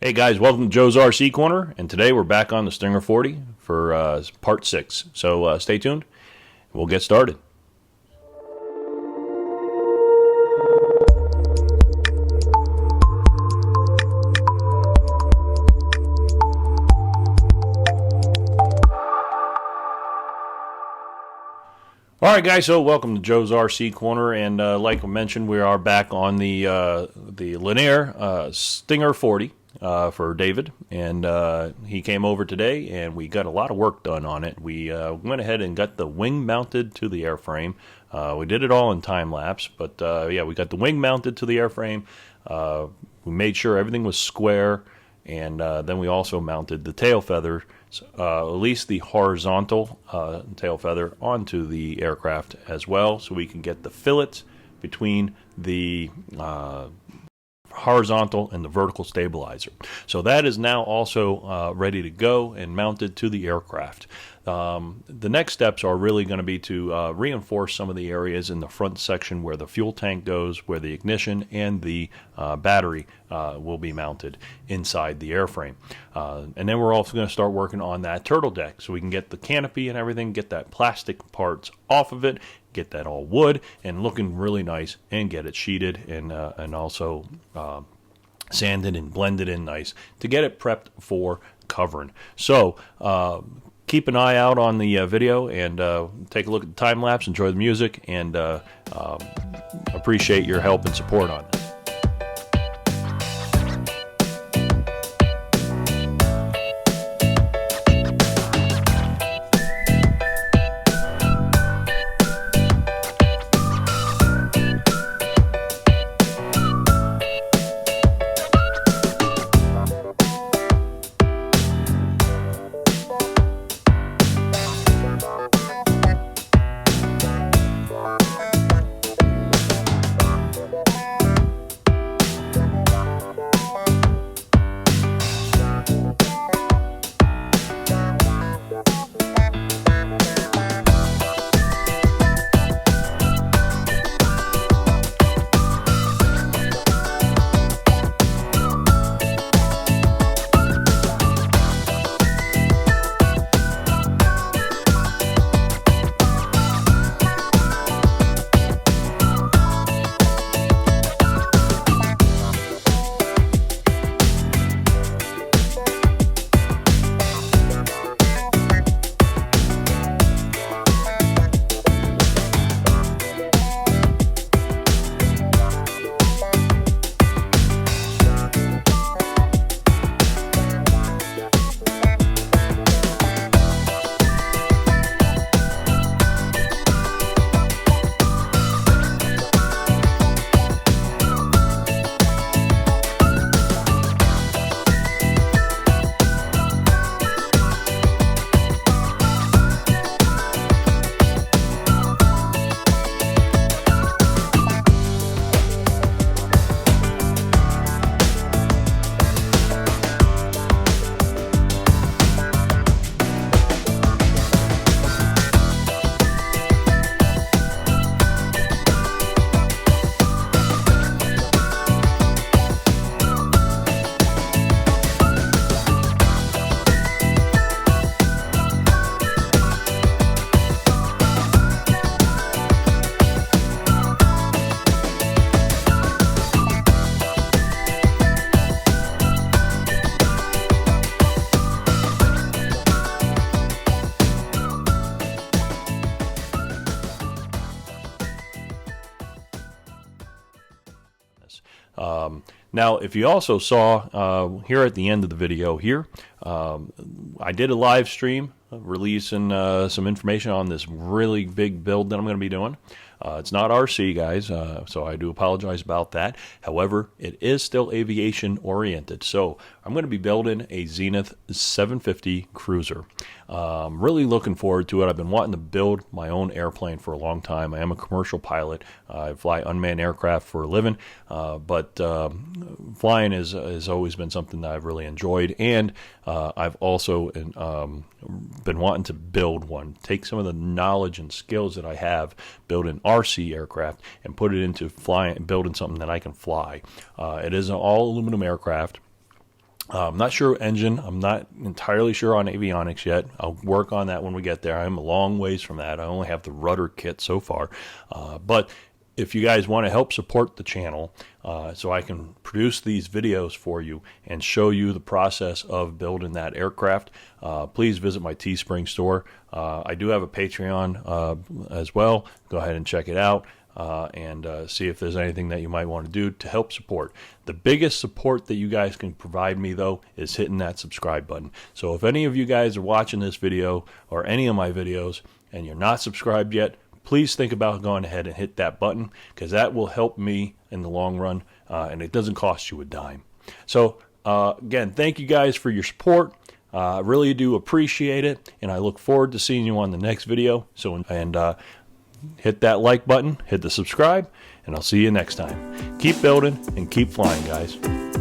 Hey guys, welcome to Joe's RC Corner, and today we're back on the Stinger 40 for part 6. So stay tuned, we'll get started. Alright guys, so welcome to Joe's RC Corner, and like I mentioned, we are back on the Lanier Stinger 40. For David, and he came over today and we got a lot of work done on it. We went ahead and got the wing mounted to the airframe. We did it all in time lapse, but yeah, we got the wing mounted to the airframe. We made sure everything was square, and then we also mounted the tail feather, at least the horizontal tail feather, onto the aircraft as well, so we can get the fillets between the horizontal and the vertical stabilizer. So that is now also ready to go and mounted to the aircraft. The next steps are really going to be to reinforce some of the areas in the front section where the fuel tank goes, where the ignition and the battery will be mounted inside the airframe. And then we're also going to start working on that turtle deck so we can get the canopy and everything, get that plastic parts off of it, get that all wood and looking really nice, and get it sheeted and also sanded and blended in nice to get it prepped for covering. So keep an eye out on the video and take a look at the time lapse, enjoy the music, and appreciate your help and support on this. Now, if you also saw here at the end of the video here, I did a live stream releasing some information on this really big build that I'm going to be doing. It's not RC, guys, so I do apologize about that. However, it is still aviation oriented. So I'm going to be building a Zenith 750 cruiser. Really looking forward to it. I've been wanting to build my own airplane for a long time. I am a commercial pilot. I fly unmanned aircraft for a living, but flying has always been something that I've really enjoyed, and I've also been wanting to build one, take some of the knowledge and skills that I have, build an RC aircraft, and put it into flying, building something that I can fly. It is an all aluminum aircraft. I'm not sure engine. I'm not entirely sure on avionics yet. I'll work on that when we get there. I'm a long ways from that. I only have the rudder kit so far. But if you guys want to help support the channel so I can produce these videos for you and show you the process of building that aircraft, please visit my Teespring store. I do have a Patreon as well. Go ahead and check it out. And see if there's anything that you might want to do to help support. The biggest support that you guys can provide me, though, is hitting that subscribe button. So if any of you guys are watching this video or any of my videos and you're not subscribed yet, please think about going ahead and hit that button, because that will help me in the long run, and it doesn't cost you a dime. So again, thank you guys for your support. I really do appreciate it, and I look forward to seeing you on the next video. Hit that like button, hit the subscribe, and I'll see you next time. Keep building and keep flying, guys.